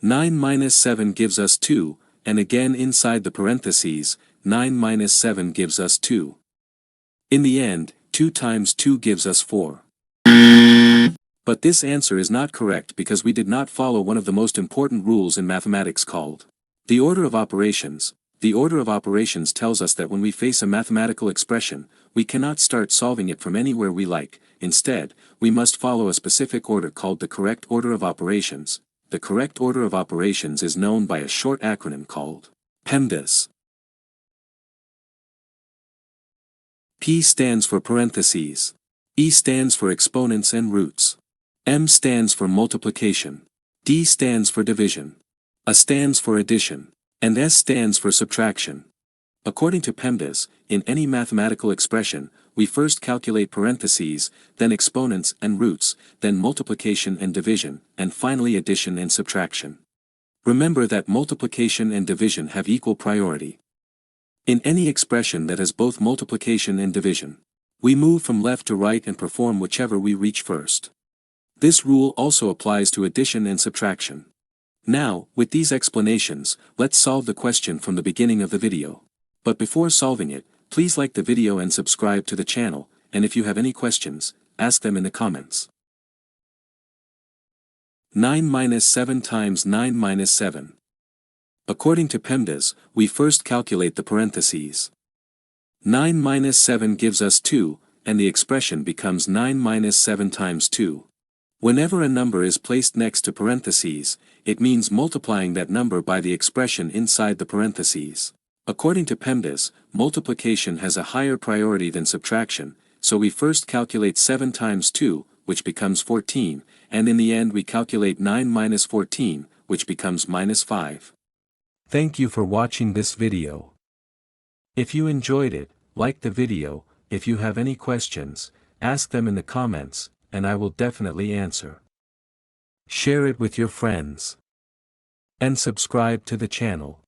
9 minus 7 gives us 2, and again inside the parentheses, 9 minus 7 gives us 2. In the end, 2 times 2 gives us 4. But this answer is not correct because we did not follow one of the most important rules in mathematics called the order of operations. The order of operations tells us that when we face a mathematical expression, we cannot start solving it from anywhere we like. Instead, we must follow a specific order called the correct order of operations. The correct order of operations is known by a short acronym called PEMDAS. P stands for parentheses. E stands for exponents and roots. M stands for multiplication. D stands for division. A stands for addition. And S stands for subtraction. According to PEMDAS, in any mathematical expression, we first calculate parentheses, then exponents and roots, then multiplication and division, and finally addition and subtraction. Remember that multiplication and division have equal priority. In any expression that has both multiplication and division, we move from left to right and perform whichever we reach first. This rule also applies to addition and subtraction. Now, with these explanations, let's solve the question from the beginning of the video. But before solving it, please like the video and subscribe to the channel, and if you have any questions, ask them in the comments. 9 minus 7 times 9 minus 7. According to PEMDAS, we first calculate the parentheses. 9 minus 7 gives us 2, and the expression becomes 9 minus 7 times 2. Whenever a number is placed next to parentheses, it means multiplying that number by the expression inside the parentheses. According to PEMDAS, multiplication has a higher priority than subtraction, so we first calculate 7 times 2, which becomes 14, and in the end we calculate 9 minus 14, which becomes minus 5. Thank you for watching this video. If you enjoyed it, like the video. If you have any questions, ask them in the comments, and I will definitely answer. Share it with your friends. And subscribe to the channel.